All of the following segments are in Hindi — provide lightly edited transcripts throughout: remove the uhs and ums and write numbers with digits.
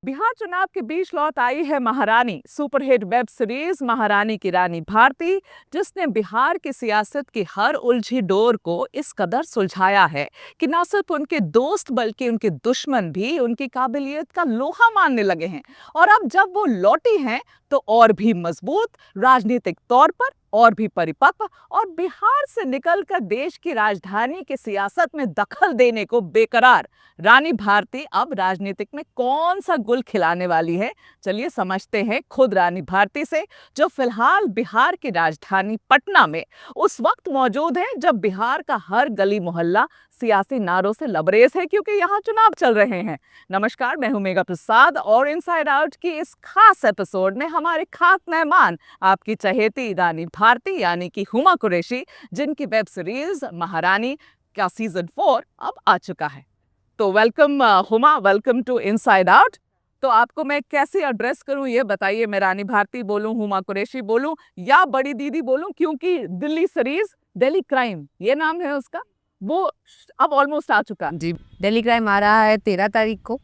बिहार चुनाव के बीच लौट आई है महारानी। सुपरहिट वेब सीरीज महारानी की रानी भारती, जिसने बिहार की सियासत की हर उलझी डोर को इस कदर सुलझाया है कि न सिर्फ उनके दोस्त बल्कि उनके दुश्मन भी उनकी काबिलियत का लोहा मानने लगे हैं। और अब जब वो लौटी हैं तो और भी मजबूत, राजनीतिक तौर पर और भी परिपक्व, और बिहार से निकलकर देश की राजधानी की सियासत में दखल देने को बेकरार। रानी भारती अब राजनीतिक में कौन सा गुल खिलाने वाली है, चलिए समझते हैं खुद रानी भारती से, जो फिलहाल बिहार की राजधानी पटना में उस वक्त मौजूद है जब बिहार का हर गली मोहल्ला सियासी नारों से लबरेज है, क्योंकि यहाँ चुनाव चल रहे हैं। नमस्कार, मैं हूं मेघा प्रसाद और इनसाइड आउट की इस खास एपिसोड में हमारे खास मेहमान आपकी चहेती रानी भारती यानी कि हुमा कुरैशी, जिनकी वेब सीरीज महारानी का सीजन 4 अब आ चुका है। तो welcome Huma, welcome to Inside Out. तो आपको मैं कैसे एड्रेस करूं ये बताइए, मैं रानी भारती बोलूं, हुमा कुरैशी बोलूं या बड़ी दीदी बोलूं, क्योंकि दिल्ली सीरीज दिल्ली क्राइम ये नाम है उसका, वो अब ऑलमोस्ट आ चुका जी। दिल्ली क्राइम आ रहा है 13 तारीख को।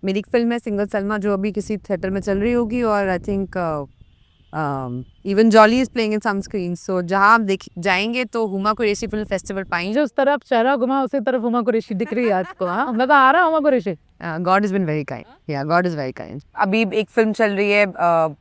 मेरी एक फिल्म है सिंगल सलमा, जो अभी किसी थिएटर में चल रही होगी, और I think even Jolly is playing in some screen. So जहाँ आप जाएंगे तो हुमा कुरैशी फिल्म फेस्टिवल पाएंगे। उस तरफ चेहरा घुमा उसी तरफ हुमा कुरैशी दिख रही है आपको। हाँ, मैं तो आ रहा हूँ Huma Qureshi. God is been very kind, या गॉड इज वेरी काइंड। अभी एक फिल्म चल रही है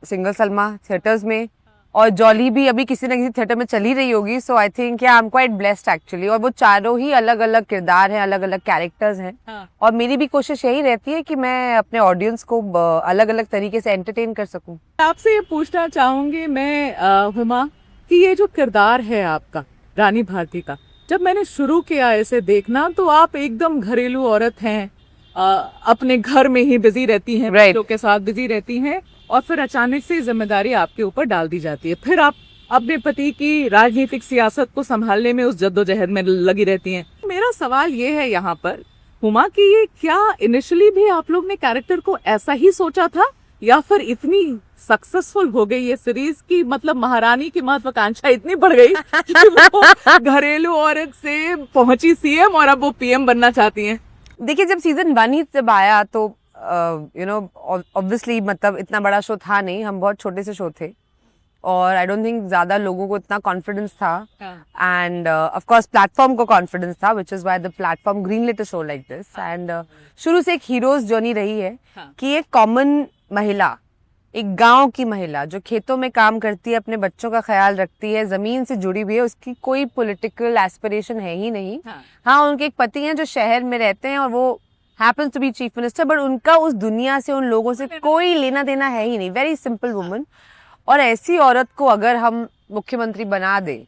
सिंगल सलमा थिएटर्स में, और जॉली भी अभी किसी न किसी थिएटर में चली रही होगी। So I think I am quite blessed actually. और वो चारों ही अलग अलग किरदार हैं, अलग अलग कैरेक्टर्स हैं। हाँ। और मेरी भी कोशिश यही रहती है कि मैं अपने ऑडियंस को अलग अलग तरीके से एंटरटेन कर सकूं। आपसे ये पूछना चाहूंगी मैं हुमा, कि ये जो किरदार है आपका रानी भारती का, जब मैंने शुरू किया इसे देखना तो आप एकदम घरेलू औरत हैं, अपने घर में ही बिजी रहती हैं, बच्चों के साथ बिजी रहती हैं, और फिर अचानक से जिम्मेदारी आपके ऊपर डाल दी जाती है। फिर आप अपने पति की राजनीतिक सियासत को संभालने में उस जद्दोजहद में लगी रहती हैं। मेरा सवाल ये है यहाँ पर हुमा, कि ये क्या इनिशियली भी आप लोग ने कैरेक्टर को ऐसा ही सोचा था, या फिर इतनी सक्सेसफुल हो गई ये सीरीज की, मतलब महारानी की महत्वाकांक्षा इतनी बढ़ गई कि वो घरेलू औरत से पहुंची सीएम और अब वो पीएम बनना चाहती हैं? देखिए, जब सीजन 1 ही जब आया तो यू नो ऑब्वियसली मतलब इतना बड़ा शो था नहीं, हम बहुत छोटे से शो थे, और आई डोंट थिंक ज्यादा लोगों को इतना कॉन्फिडेंस था, एंड ऑफ कोर्स प्लेटफॉर्म को कॉन्फिडेंस था, which is why the platform greenlit a show like this. And शुरू से एक हीरोज जर्नी रही है कि एक कॉमन महिला, एक गांव की महिला जो खेतों में काम करती है, अपने बच्चों का ख्याल रखती है, जमीन से जुड़ी हुई है, उसकी कोई पॉलिटिकल एस्पिरेशन है ही नहीं। हाँ, उनके एक पति हैं जो शहर में रहते हैं और वो happens to be chief minister, but उनका उस दुनिया से, उन लोगों से कोई लेना देना है ही नहीं। Very simple woman. और ऐसी औरत को अगर हम मुख्यमंत्री बना दे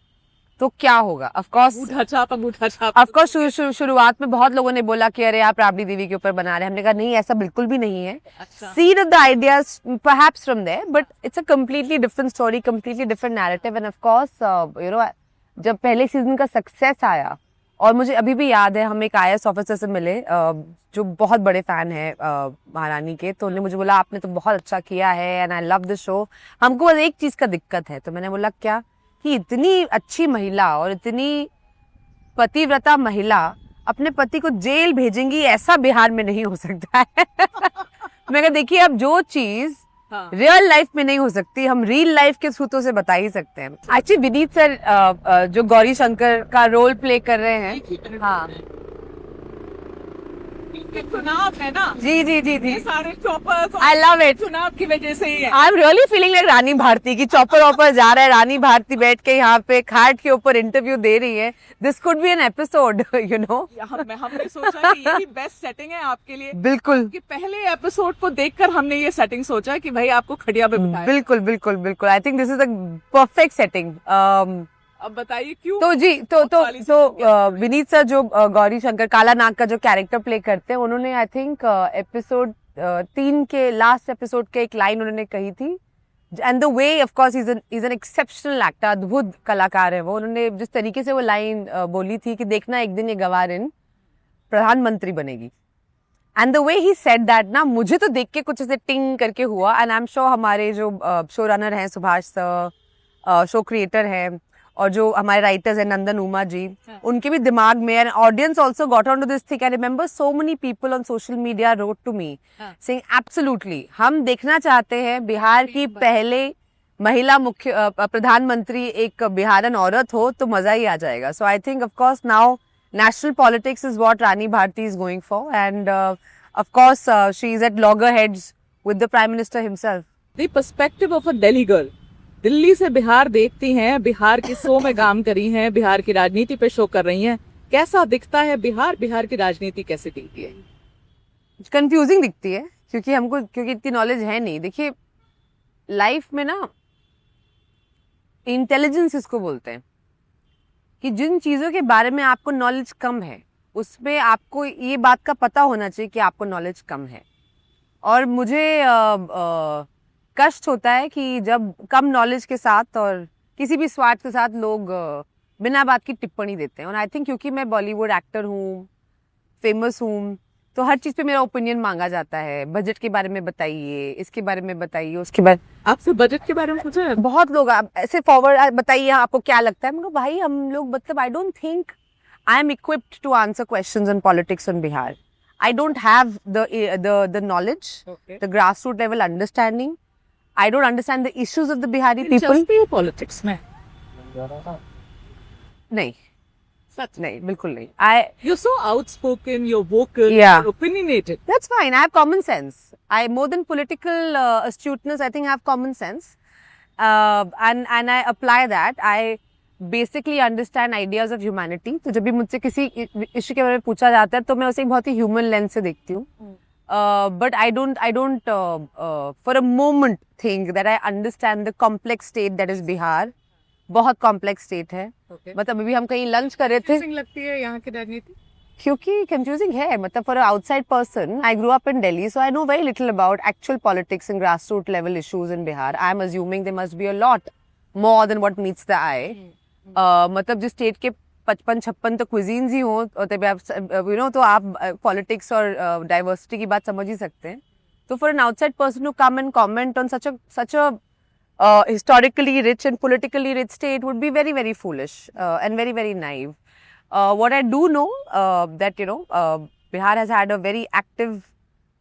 तो क्या होगा? ऑफ कोर्स शुरुआत में बहुत लोगों ने बोला कि अरे आप राबड़ी देवी के ऊपर बना रहे हैं। हमने कहा नहीं, ऐसा बिल्कुल भी नहीं है। Seed of the ideas perhaps from there, but it's a completely different story, completely different narrative. And of course you know, जब पहले सीजन का सक्सेस आया, और मुझे अभी भी याद है, हम एक IAS ऑफिसर से मिले जो बहुत बड़े फैन है महारानी के, तो उन्होंने मुझे बोला आपने तो बहुत अच्छा किया है and I love the show, हमको बस एक चीज का दिक्कत है। तो मैंने बोला क्या? कि इतनी अच्छी महिला और इतनी पतिव्रता महिला अपने पति को जेल भेजेंगी, ऐसा बिहार में नहीं हो सकता है। मैं कहा देखिए, अब जो चीज रियल लाइफ में नहीं हो सकती, हम रियल लाइफ के सूत्रों से बता ही सकते हैं। एक्चुअली विनीत सर जो गौरी शंकर का रोल प्ले कर रहे हैं, हाँ, चुनाव है ना, जी जी जी जी, सारे चॉपर आई लव इट, चुनाव की वजह से ही है। I am really feeling like Rani Bharti की चॉपर ऑपर जा रहा है, रानी भारती बैठ के यहाँ पे खाट के ऊपर इंटरव्यू दे रही है। This could be an episode, you know. हमने सोचा कि यही बेस्ट सेटिंग है आपके लिए। बिल्कुल, कि पहले एपिसोड को देखकर हमने ये सेटिंग सोचा कि भाई आपको खड़िया पे बिठाएं। बिल्कुल बिल्कुल बिल्कुल, I think this is the perfect setting. अब बताइए क्यों? तो जी, तो विनीत सर जो गौरी शंकर काला नाग का जो कैरेक्टर प्ले करते हैं, उन्होंने आई थिंक एपिसोड 3 के लास्ट एपिसोड के एक लाइन उन्होंने कही थी, and the way, of course is an exceptional actor, अद्भुत कलाकार है वो। उन्होंने जिस तरीके से वो लाइन बोली थी कि देखना एक दिन ये गवारिन प्रधानमंत्री बनेगी, and the way he said that ना, मुझे तो देख के कुछ ऐसे टिंग करके हुआ। एंड आई एम श्योर हमारे जो शो रनर हैं सुभाष सर, शो क्रिएटर हैं, और जो हमारे राइटर्स हैं नंदन उमा जी, उनके भी दिमाग में, and audience also got on to this thing. I remember so many people on social media wrote to me saying absolutely हम देखना चाहते हैं बिहार की पहले महिला मुख्य प्रधानमंत्री एक बिहारन औरत हो तो मजा ही आ जाएगा. So I think of course now national politics is what Rani Bharti is going for, and of course she is at loggerheads with the Prime Minister himself. The perspective of a Delhi girl. Delhi से बिहार देखती हैं, बिहार की शो में काम करी हैं, बिहार की राजनीति पे शो कर रही हैं. कैसा दिखता है बिहार, बिहार की राजनीति कैसे दिखती है? कंफ्यूजिंग दिखती है क्योंकि इतनी नॉलेज है नहीं. देखिए लाइफ में ना इंटेलिजेंस इसको बोलते हैं कि जिन चीज़ों के बारे में आपको नॉलेज कम है उसमें आपको ये बात का पता होना चाहिए कि आपको नॉलेज कम है. और मुझे कष्ट होता है कि जब कम नॉलेज के साथ और किसी भी स्वार्थ के साथ लोग बिना बात की टिप्पणी देते हैं. और आई थिंक क्योंकि मैं बॉलीवुड एक्टर हूँ, फेमस हूँ, तो हर चीज़ पे मेरा ओपिनियन मांगा जाता है. बजट के बारे में बताइए, इसके बारे में बताइए, उसके बारे. आपसे बजट के बारे में पूछा? बहुत लोग ऐसे फॉरवर्ड बताइए आपको क्या लगता है. मैं भाई हम लोग मतलब I don't think I am equipped to answer questions on politics on Bihar. I don't have the knowledge, the grass root level understanding. I don't understand the issues of the Bihari people. Politics में नहीं, सच नहीं, बिल्कुल नहीं. You're so outspoken, you're vocal, Yeah. you're opinionated. That's fine. I have common sense. I more than political astuteness, I think I have common sense, and I apply that. I basically understand ideas of humanity. तो जब भी मुझसे किसी इश्यू के बारे में पूछा जाता है तो मैं उसे एक बहुत ही ह्यूमन लेंस से देखती हूँ. But I don't for a moment think that I understand the complex state that is Bihar. बहुत कॉम्प्लेक्स स्टेट है. मतलब अभी हम कहीं लंच कर रहे थे. लगती है यहाँ की राजनीति क्योंकि कंफ्यूजिंग है. मतलब for outside person, I grow up in Delhi, so I know very little about actual politics and grass root level issues in Bihar. I am assuming there must be a lot more than what meets the eye. मतलब जिस स्टेट के 55-56 तो क्विजीन्स ही हो तभी आप यू नो तो आप पॉलिटिक्स और डाइवर्सिटी की बात समझ ही सकते हैं. तो for an outside person to come and comment on such a historically rich and politically rich state would be very, very foolish and very, very naive. What I do know that Bihar has had a very active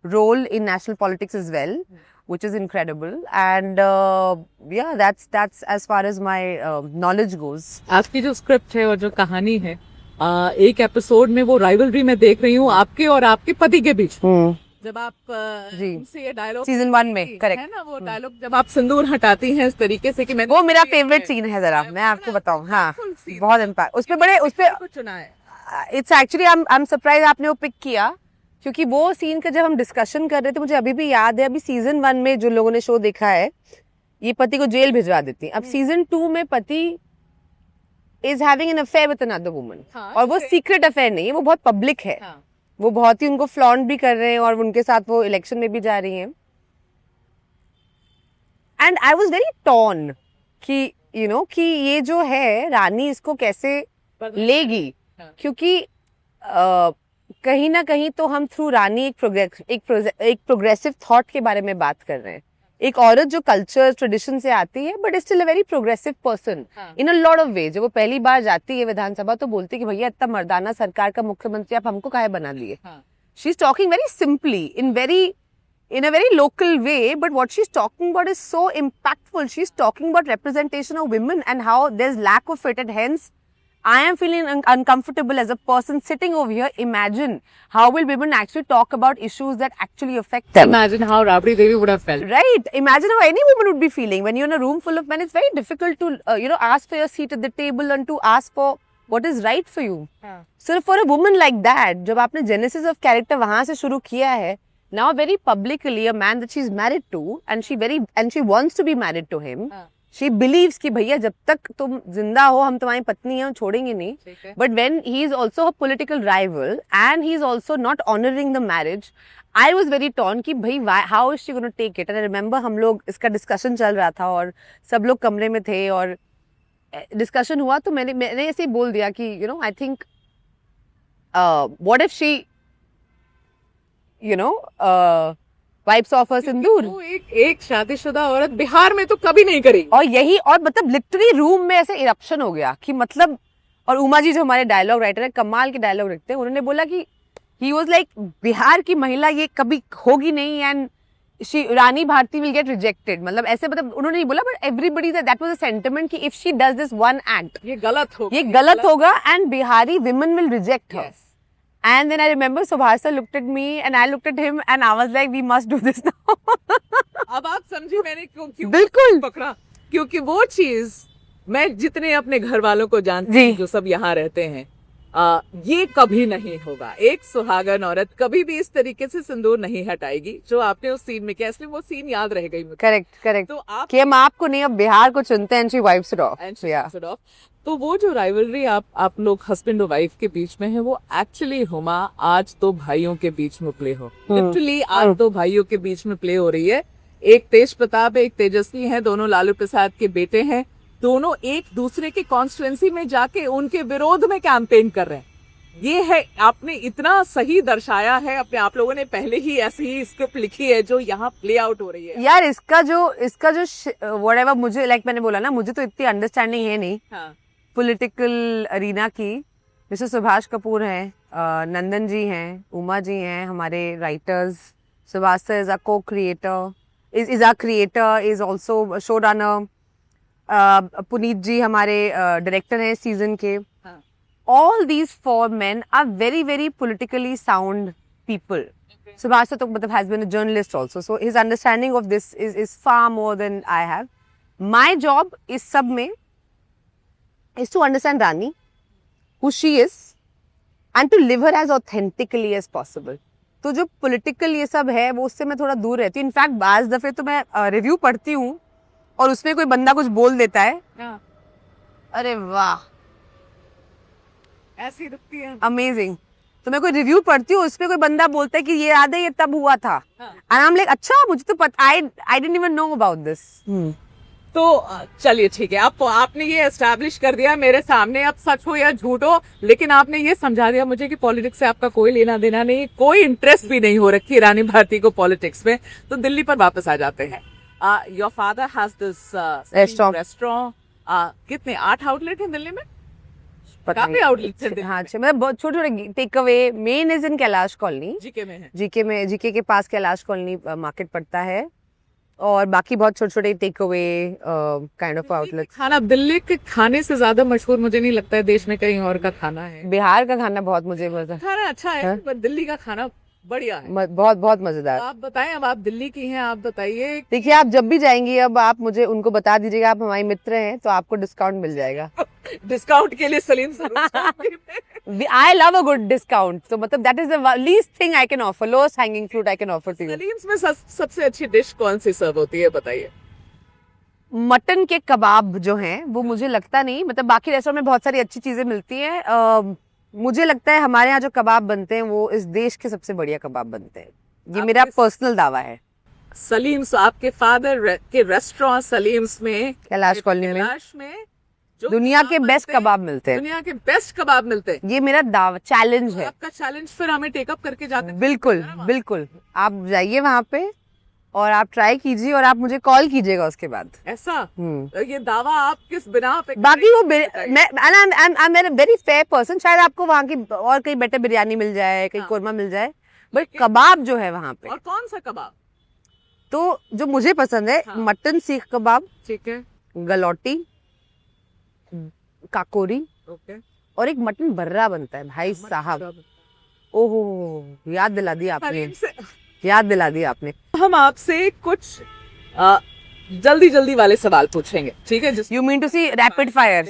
role in national politics as well, which is incredible. And yeah, that's as far as my knowledge goes. आपकी जो स्क्रिप्ट है और जो कहानी है, एक एपिसोड में वो राइवलरी में देख रही हूँ आपके और आपके पति के बीच. जब आप उनसे ये डायलॉग सीजन 1 में करेक्ट है ना, वो डायलॉग जब आप सिंदूर हटाती हैं इस तरीके से कि मैं वो मेरा फेवरेट सीन है. जरा मैं आपको बताऊं. हाँ, बहुत इम्पैक्ट उस पे चुना है. It's actually I am surprise आपने वो पिक किया क्योंकि वो सीन का जब हम डिस्कशन कर रहे थे मुझे अभी भी याद है. अभी सीजन 1 में जो लोगों ने शो देखा है ये पति को जेल भिजवा देती है. अब सीजन 2 में पति is having an affair with another woman. और वो सीक्रेट अफेयर नहीं है, वो बहुत पब्लिक है. वो बहुत ही उनको फ्लॉन्ट भी कर रहे हैं और उनके साथ वो इलेक्शन में भी जा रही हैं. And I was very torn कि कि ये जो है रानी इसको कैसे लेगी. क्योंकि कहीं ना कहीं तो हम थ्रू रानी एक प्रोग्रेसिव थॉट के बारे में बात कर रहे हैं. एक औरत जो कल्चर ट्रेडिशन से आती है but still a very progressive person in a lot of वे. जब वो पहली बार जाती है विधानसभा तो बोलती है कि भैया इतना मर्दाना सरकार का मुख्यमंत्री आप हमको काहे बना दिए. She is talking very simply in a very local way, but what she's talking about is so impactful. She's talking about representation of women and how there's lack of it, and hence I am feeling uncomfortable as a person sitting over here. Imagine how will women actually talk about issues that actually affect them. Imagine how Rabri Devi would have felt. Right. Imagine how any woman would be feeling when you're in a room full of men. It's very difficult to ask for your seat at the table and to ask for what is right for you. So for a woman like that, जब आपने genesis of character वहाँ से शुरू किया है, now very publicly a man that she's married to and she wants to be married to him. She believes कि भैया जब तक तुम जिंदा हो हम तुम्हारी पत्नी हैं, हम छोड़ेंगे नहीं. But when he is also a political rival and he is also not honoring the marriage, I was very torn कि भाई how is she going to take it. And I remember हम लोग इसका discussion चल रहा था और सब लोग कमरे में थे और discussion हुआ तो मैंने ऐसे ही बोल दिया कि I think what if she wipes off her sindoor. वो एक शादीशुदा औरत बिहार में तो कभी नहीं करेगी। और यही, और मतलब लिटरली रूम में ऐसे इरप्शन हो गया कि मतलब, और उमा जी जो हमारे डायलॉग राइटर है, कमाल के डायलॉग लिखते हैं, उन्होंने बोला कि ही वाज लाइक बिहार की महिला ये कभी होगी नहीं and she Rani Bharti will get rejected, मतलब ऐसे, मतलब उन्होंने नहीं बोला but everybody that was a sentiment कि if she does this one act ये गलत होगा, ये गलत होगा and Bihari women will reject her. Yes. And then I remember Subhasa looked at me and I looked at him and I was like, we must do this now. अब आप समझे मैंने क्यों बिल्कुल पकड़ा, क्योंकि वो चीज मैं जितने अपने घर वालों को जानती जी। हूँ जो सब यहाँ रहते हैं, ये कभी नहीं होगा। एक सुहागन औरत कभी भी इस तरीके से सिंदूर नहीं हटाएगी जो आपने उस सीन में किया, इसलिए वो सीन याद रह गई मुझे। करेक्ट तो आप कि हम आपको नहीं, अब बिहार को चुनते हैं and she wipes it off. And she Yeah. wipes it off. तो वो जो राइवलरी आप लोग हस्बैंड और वाइफ के बीच में है, वो एक्चुअली हुमा आज तो भाइयों के बीच में प्ले हो, लिटरली आज तो भाइयों के बीच में प्ले हो रही है। एक तेज प्रताप है, एक तेजस्वी है, दोनों लालू प्रसाद के बेटे हैं, दोनों एक दूसरे के कॉन्स्टिट्यूएंसी में जाके उनके विरोध में कैंपेन कर रहे हैं। ये है, आपने इतना सही दर्शाया है, अपने आप लोगों ने पहले ही ऐसी ही स्क्रिप्ट लिखी है जो यहाँ प्ले आउट हो रही है। यार इसका जो whatever, मुझे लाइक मैंने बोला ना, मुझे तो इतनी अंडरस्टैंडिंग है नहीं हाँ। पॉलिटिकल अरीना की। मिस्टर सुभाष कपूर हैं, नंदन जी हैं, उमा जी हैं, हमारे writers, Subhash sir is a co creator, is a creator, is also show runner, Puneet ji हमारे डायरेक्टर हैं सीजन के। हाँ। All these four men are very, very politically sound people. Subhash to matlab has been a journalist also, so his understanding of this is far more than I have. My job is sab mein is to understand Rani, who she is, and to live her as authentically as possible. तो जो political ये सब है वो उससे मैं थोड़ा दूर रहती हूँ। इनफैक्ट बाज़ दफ़े तो मैं रिव्यू पढ़ती हूँ और उसमें कोई बंदा कुछ बोल देता है, अरे वाह ऐसी दिखती है, अमेजिंग। तो मैं कोई रिव्यू पढ़ती हूँ, उसमें कोई बंदा बोलता है कि ये याद है, ये तब हुआ था, एंड आई एम लाइक अच्छा मुझे तो पता, I didn't even know about this. तो चलिए ठीक है, आपने ये एस्टैब्लिश कर दिया मेरे सामने, अब सच हो या झूठ हो, लेकिन आपने ये समझा दिया मुझे कि पॉलिटिक्स से आपका कोई लेना देना नहीं, कोई इंटरेस्ट भी नहीं हो रखी रानी भारती को पॉलिटिक्स में। तो दिल्ली पर वापस आ जाते हैं। Your father has this restaurant, कितने 8 आउटलेट हैं दिल्ली में? काफी आउटलेट्स हैं दिल्ली हाँ, मतलब बहुत छोटे छोटे take away. Main is in Kailash Colony, GK में है। जीके के पास कैलाश कॉलोनी मार्केट पड़ता है, और बाकी बहुत छोटे छोटे take away kind of outlets. खाना दिल्ली के खाने से ज्यादा मशहूर मुझे नहीं लगता है देश में कहीं और का खाना है। बिहार का खाना बहुत मुझे खाना अच्छा है, पर दिल्ली का खाना बढ़िया है, बहुत बहुत मजेदार। आप बताएं, अब आप दिल्ली की हैं, आप बताइए। देखिए आप जब भी जाएंगी, अब आप मुझे उनको बता दीजिएगा आप हमारे मित्र हैं तो आपको डिस्काउंट मिल जाएगा। डिस्काउंट के लिए Salim I love a good discount, तो मतलब that is the least thing I can offer, lowest hanging fruit I can offer to you. Salim's में सबसे अच्छी डिश कौन सी सर्व होती है बताइए? मटन के कबाब जो हैं वो मुझे लगता नहीं, मतलब बाकी रेस्टोरेंट में बहुत सारी अच्छी चीजें मिलती हैं, मुझे लगता है हमारे यहाँ जो कबाब बनते हैं वो इस देश के सबसे बढ़िया कबाब बनते हैं, ये मेरा पर्सनल दावा है। सलीम्स, आपके फादर के रेस्टोरेंट सलीम्स में, कैलाश कॉलोनी में जो दुनिया के बेस्ट कबाब मिलते हैं, दुनिया के बेस्ट कबाब मिलते हैं। ये मेरा दावा, चैलेंज है। आपका चैलेंज फिर हमें टेकअप करके जाते हैं। बिल्कुल बिल्कुल, आप जाइए वहाँ पे और आप ट्राई कीजिए और आप मुझे कॉल कीजिएगा उसके बाद। ऐसा ये दावा आप किस बिना पे? बाकी वो मैं वेरी फेयर पर्सन, शायद आपको वहाँ की और कहीं बेटर बिरयानी मिल जाए, कहीं कोरमा मिल जाए, बट कबाब जो है वहाँ पे। और कौन सा कबाब? तो जो मुझे पसंद है, मटन सीख कबाब, ठीक है, गलौटी, काकोरी, ओके, और एक मटन बर्रा बनता है भाई साहब, ओहो याद दिला दिया आपने, याद दिला दिया आपने। हम आपसे कुछ जल्दी वाले सवाल पूछेंगे, ठीक है? You mean to see rapid fire?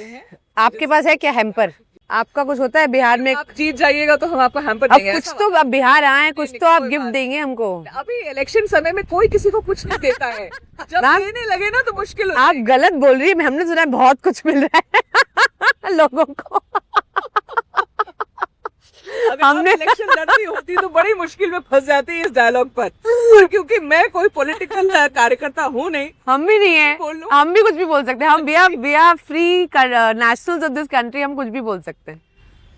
आपके पास है क्या हैम्पर? आपका कुछ होता है बिहार में? आप जीत जाइएगा तो हम आपको हैम्पर अब देंगे। कुछ तो, अब बिहार आए, कुछ तो आप गिफ्ट देंगे हमको। अभी इलेक्शन समय में कोई किसी को कुछ नहीं देता है, जब देने लगे ना तो मुश्किल होती है। आप गलत बोल रही है, हमने सुना है बहुत कुछ मिल रहा है लोगों को। हमने इलेक्शन लड़नी होती तो बड़ी मुश्किल में फंस जाती है इस डायलॉग पर, क्योंकि मैं कोई पॉलिटिकल कार्यकर्ता हूँ नहीं। हम भी नहीं है, हम भी कुछ भी बोल सकते हैं, हम we are free nationals of this country, हम कुछ भी बोल सकते हैं।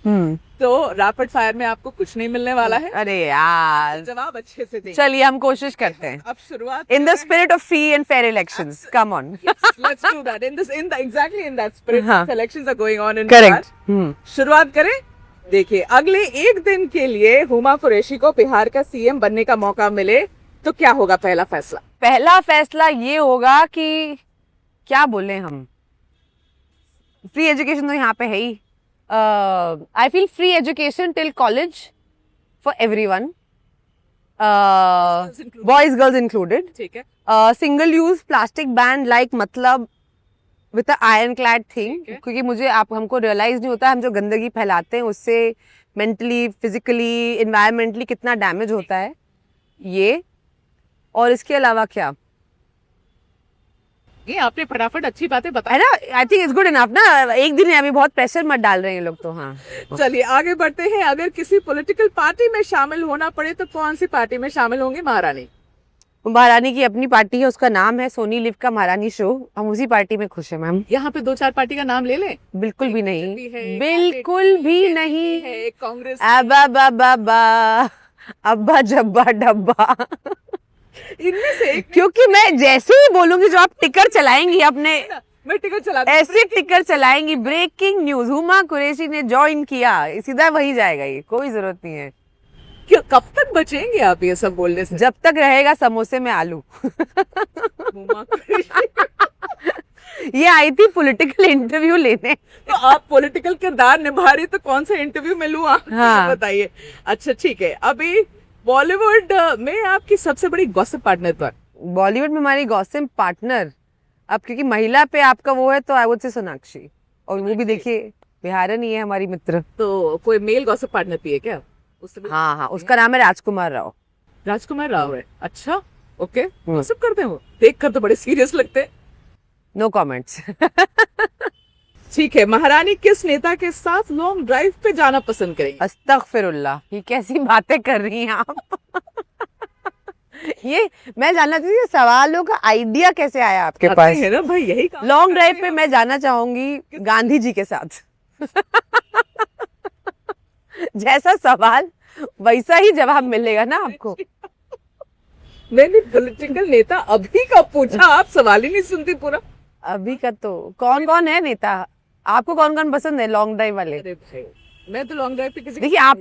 तो रैपिड फायर में आपको कुछ नहीं मिलने वाला है, अरे यार, जवाब अच्छे से दें। चलिए हम कोशिश करते हैं। अब शुरुआत in the spirit of free and fair elections, come on. let's do that exactly in that spirit. हाँ. Elections are going on in Correct. Bihar. शुरुआत करें। देखिए, अगले एक दिन के लिए हुमा कुरैशी को बिहार का सीएम बनने का मौका मिले तो क्या होगा पहला फैसला? पहला फैसला ये होगा कि क्या बोले हम, फ्री एजुकेशन तो यहाँ पे है ही। I feel free education till college for everyone, boys girls included. ठीक है। Single use plastic ban, like मतलब with a iron clad thing, क्योंकि हमको रियलाइज नहीं होता हम जो गंदगी फैलाते हैं उससे मेंटली, फिजिकली, इन्वायरमेंटली कितना डैमेज होता है ये। और इसके अलावा क्या, ये आपने फटाफट अच्छी बातें बताई है ना, I think it's good enough ना। एक दिन है, अभी बहुत प्रेशर मत डाल रहे हैं लोग तो। हाँ, चलिए आगे बढ़ते हैं। अगर किसी पॉलिटिकल पार्टी में शामिल होना पड़े तो कौन सी पार्टी में शामिल होंगे महारानी? महारानी की अपनी पार्टी है, उसका नाम है सोनी लिव का महारानी शो, हम उसी पार्टी में खुश है मैम। यहाँ पे 2-4 पार्टी का नाम ले लें। बिल्कुल भी नहीं, है, बिल्कुल भी नहीं है, कांग्रेस, अब्बा बाबा अब्बा जब्बा डब्बा। इनमें से एक क्योंकि मैं जैसे ही बोलूंगी जो आप टिकर चलाएंगी अपने, मैं टिकट चला ऐसे टिकर चलाएंगी, ब्रेकिंग न्यूज हुमा कुरैशी ने ज्वाइन किया, सीधा वही जाएगा, ये कोई जरूरत नहीं है। कब तक बचेंगे आप ये सब बोलने से? जब तक रहेगा समोसे में आलू। हुमा कुरैशी। ये आई थी पॉलिटिकल इंटरव्यू लेने। तो आप पॉलिटिकल किरदार निभा रही, तो कौन सा इंटरव्यू में लूं आप? हाँ। बताइए। अच्छा ठीक है, अभी बॉलीवुड में आपकी सबसे बड़ी गॉसिप पार्टनर पर? बॉलीवुड में हमारी गॉसिप पार्टनर, अब क्योंकि महिला पे आपका वो है तो आई वुड से सोनाक्षी, और वो भी देखिए बिहारन ही है हमारी मित्र। तो कोई मेल गॉसिप पार्टनर भी है क्या? हाँ हाँ, उसका नाम है राजकुमार राव। राजकुमार राव है? अच्छा, ओके। गॉसिप करते हैं वो? देखकर तो बड़े सीरियस लगते हैं। No comments. ठीक है, महारानी किस नेता के साथ लॉन्ग ड्राइव पे जाना पसंद करेंगे? अस्तगफिरुल्लाह, ये कैसी बातें कर रही हैं आप? ये मैं जानना चाहती हूँ, सवालों का आइडिया कैसे आया आपके पास? है ना भाई, यही काम लॉन्ग ड्राइव पे मैं जाना चाहूंगी गांधी जी के साथ। जैसा सवाल वैसा ही जवाब मिलेगा ना आपको। मैंने पॉलिटिकल नेता अभी का पूछा, आप सवाल ही नहीं सुनती पूरा। अभी का तो कौन कौन है नेता, आपको कौन कौन पसंद है लॉन्ग ड्राइव वाले? अरे भाई, मैं तो लॉन्ग ड्राइव पे किसी देखिए आप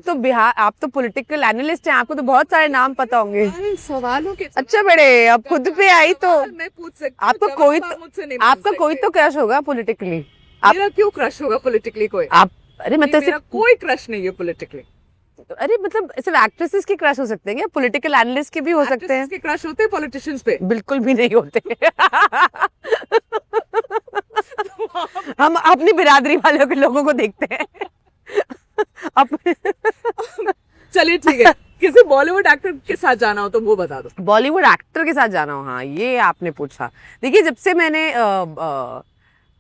तो पॉलिटिकल एनालिस्ट हैं, आपको तो बहुत सारे नाम पता होंगे। अरे सवालों के अच्छा बेटे, अब खुद पे आई तो मैं पूछ सकती हूँ, आपको जवाब कोई आप मुझसे नहीं आपका पूछ कोई सकते। तो क्रश होगा पॉलिटिकली। मेरा क्यों क्रश होगा पॉलिटिकली? कोई आप अरे मतलब मेरा कोई क्रश नहीं है पॉलिटिकली। अरे मतलब सिर्फ एक्ट्रेसेस के क्रश हो सकते हैं क्या? पॉलिटिकल एनालिस्ट के भी हो सकते हैं? के क्रश होते हैं पॉलिटिशियंस पे? बिल्कुल भी नहीं होते। हम अपनी बिरादरी वालों के लोगों को देखते हैं। चलिए ठीक है, किसी बॉलीवुड एक्टर के साथ जाना हो तो वो बता दो। बॉलीवुड एक्टर के साथ जाना हो, हाँ ये आपने पूछा। देखिए जब से मैंने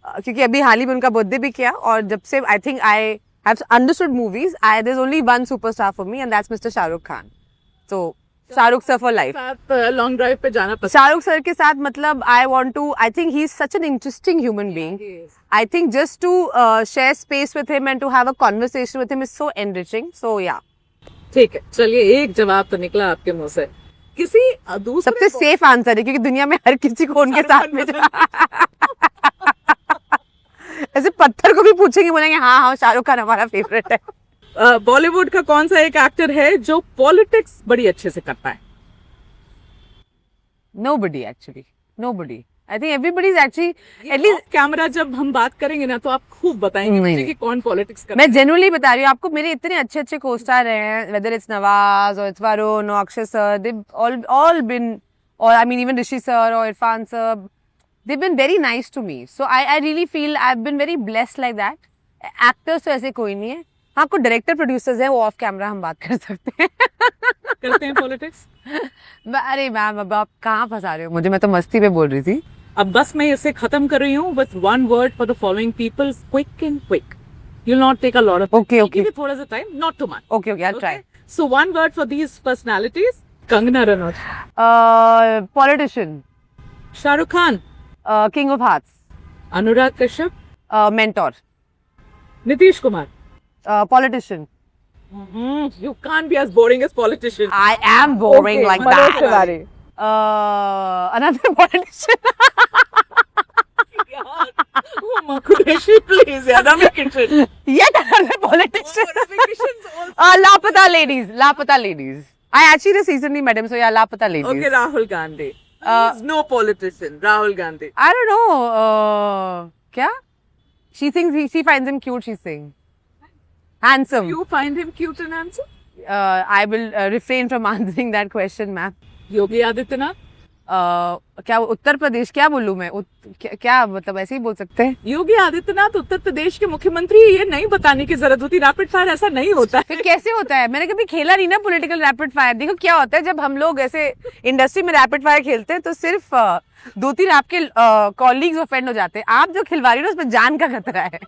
क्योंकि अभी हाल ही में उनका बर्थडे भी किया, और जब से I think I have understood movies, there is only one superstar for me and that's mister Shahrukh Khan. तो शाहरुख सर फॉर लाइफ। साथ लॉन्ग ड्राइव पे जाना पसंद? शाहरुख सर के साथ मतलब I want to, I think he is such an interesting human being. I think just to share space with him and to have a conversation with him is so enriching. So yeah. ठीक है, चलिए एक जवाब तो निकला आपके मुंह से। किसी दूसरे सबसे सेफ आंसर है, क्योंकि दुनिया में हर किसी को उनके साथ में ऐसे पत्थर को भी पूछेंगे, बोलेंगे हाँ हाँ शाहरुख खान हमारा फेवरेट है। बॉलीवुड का कौन सा एक एक्टर है जो पॉलिटिक्स बड़ी अच्छे से करता है? Nobody actually, nobody. I think everybody is actually at least camera जब हम बात करेंगे ना तो आप खूब बताएंगे मुझे कि कौन पॉलिटिक्स करता है। मैं जेन्युइनली बता रही हूँ आपको, मेरे इतने अच्छे अच्छे co-star रहे हैं, whether it's Nawaz or it's Varun or Akshay sir, they've all been, or I mean even Rishi sir or Irfan sir, they've been very nice to me. So I really feel I've been very blessed like that. Actors तो ऐसे कोई नहीं है, हाँ कुछ डायरेक्टर प्रोड्यूसर्स हैं, वो ऑफ कैमरा हम बात कर सकते हैं। करते हैं पॉलिटिक्स? अरे मैम अब आप कहाँ फंसा रहे हो मुझे, मैं तो मस्ती पे बोल रही थी। अब बस मैं इसे खत्म कर रही हूँ with one word for the following people, quick and quick. You'll not take a lot of time. Okay, okay. Give me थोड़ा सा time, not too much. Okay, I'll try. So one word for these personalities. Kangana Ranaut, Politician, Shahrukh Khan, King of Hearts, Anurag Kashyap, Mentor, Nitish Kumar, Politician. You can't be as boring as politician. I am boring like Manoj that. Tiwari. Another politician. Qureshi, please, yeah, Ravi Kishan. Yet another politician. Ravi Kishan's also. Lapata ladies. Lapata ladies. I actually just recently met him, so yeah, Lapata ladies. Okay, Rahul Gandhi. He's no politician. Rahul Gandhi. I don't know. Kya? She thinks she finds him cute. She's saying handsome. You find him cute and handsome? I will refrain from answering that question, ma'am. Yogi Adityanath. क्या उत्तर प्रदेश क्या बोलूं मैं क्या मतलब ऐसे ही बोल सकते हैं योगी आदित्यनाथ उत्तर प्रदेश के मुख्यमंत्री, ये नहीं बताने की जरूरत होती। रैपिड फायर ऐसा नहीं होता है। फिर कैसे होता है? मैंने कभी खेला नहीं ना पॉलिटिकल रैपिड फायर। देखो क्या होता है, जब हम लोग ऐसे इंडस्ट्री में रैपिड फायर खेलते हैं तो सिर्फ 2-3 आपके कॉलीग्स ऑफेंड हो जाते हैं। आप जो खिलवा रही हो उसमें जान का खतरा है।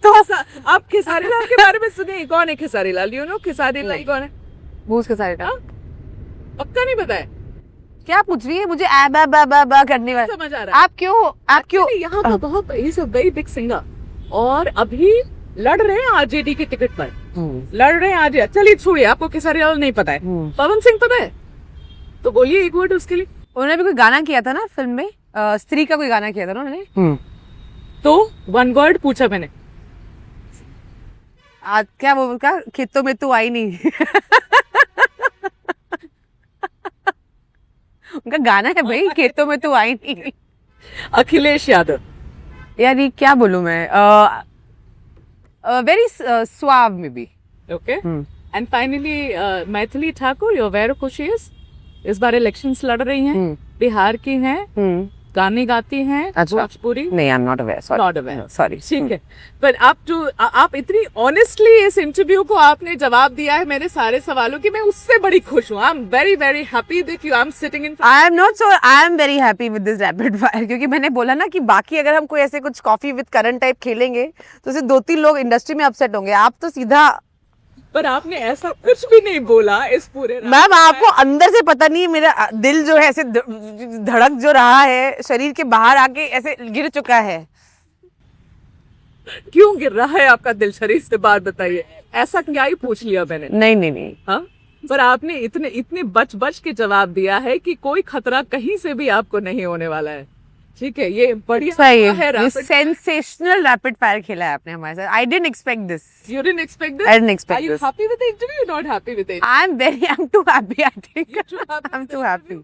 तो आप खेसारी लाल के बारे में सुनिए। कौन है खेसारी लाल? यू नो खेसारी लाल कौन है? भूस के सारे पक्का नहीं पता है? क्या पूछ रही है मुझे? आ बा बा बा बा करने वाला समझ आ रहा है? आप क्यों यहाँ पर बहुत is a very big singer और अभी लड़ रहे हैं आरजेडी के टिकट पर। लड़ रहे हैं आज। चलिए छोड़िए, आपको खेसारी लाल नहीं पता है। पवन सिंह पता है? तो बोलिए एक वर्ड उसके लिए। उन्होंने भी कोई गाना किया था ना फिल्म में, स्त्री का कोई गाना किया था ना उन्होंने। तो 1 वर्ड पूछा मैंने। आज क्या वो का खेतों में तू आई नहीं। उनका गाना है भाई, खेतों में तू आई नहीं। अखिलेश यादव। यार ये क्या बोलूं मैं? वेरी सुआव में भी। Okay. And finally Maithili Thakur, you aware who she is? इस बार इलेक्शंस लड़ रही हैं, बिहार की हैं, गाने गाती हैं, अच्छा। भोजपुरी। नहीं, I am not aware, sorry. Not aware, sorry. ठीक है। पर आप इतनी ऑनेस्टली इस इंटरव्यू को आपने जवाब दिया है मेरे सारे सवालों की, मैं उससे बड़ी खुश हूँ। I am very very happy that you I am sitting in. I am not so I am very happy with this rapid fire, क्योंकि मैंने बोला ना कि बाकी अगर हम कोई ऐसे कुछ कॉफी विद करण टाइप खेलेंगे तो सिर्फ 2-3 लोग इंडस्ट्री में अपसेट होंगे। आप तो सीधा। पर आपने ऐसा कुछ भी नहीं बोला इस पूरे। मैम आपको अंदर से पता नहीं, मेरा दिल जो है ऐसे धड़क जो रहा है शरीर के बाहर आके ऐसे गिर चुका है। क्यों गिर रहा है आपका दिल शरीर से? बात बताइए। ऐसा क्या ही पूछ लिया मैंने? नहीं। हाँ, पर आपने इतने बच के जवाब दिया है कि कोई खतरा कहीं से भी आपको नहीं होने वाला है। ठीक है, ये बढ़िया सही है। ये सेंसेशनल रैपिड फायर खेला है आपने हमारे साथ। I didn't expect this. You didn't expect this? I didn't expect Are you this. happy with the interview? Not happy with it? I'm too happy, I think. You're too happy I'm with too the happy.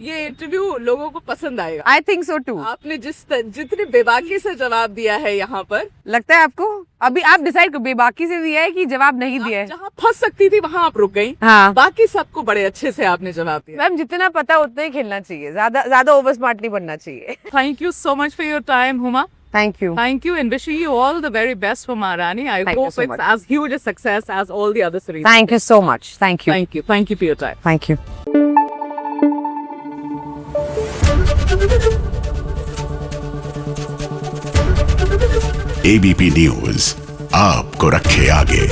ये इंटरव्यू लोगों को पसंद आएगा। I think so too. आपने जितनी बेबाकी से जवाब दिया है यहाँ पर, लगता है आपको? अभी आप डिसाइड करो, बेबाकी से दिया है कि जवाब नहीं दिया है? जहाँ फंस सकती थी वहाँ आप रुक गई। हाँ। बाकी सबको बड़े अच्छे से आपने जवाब दिया। मैम जितना पता उतना ही खेलना चाहिए, ज्यादा ओवर स्मार्ट नहीं बनना चाहिए। Thank you so much for your time, Huma. Thank you. Thank you, and wishing you all the very best for Maharani. I Thank you hope so it's much. as huge a success as all the other series. Thank you so much. Thank you. Thank you. Thank you for your time. Thank you. ABP news आपको रखे आगे।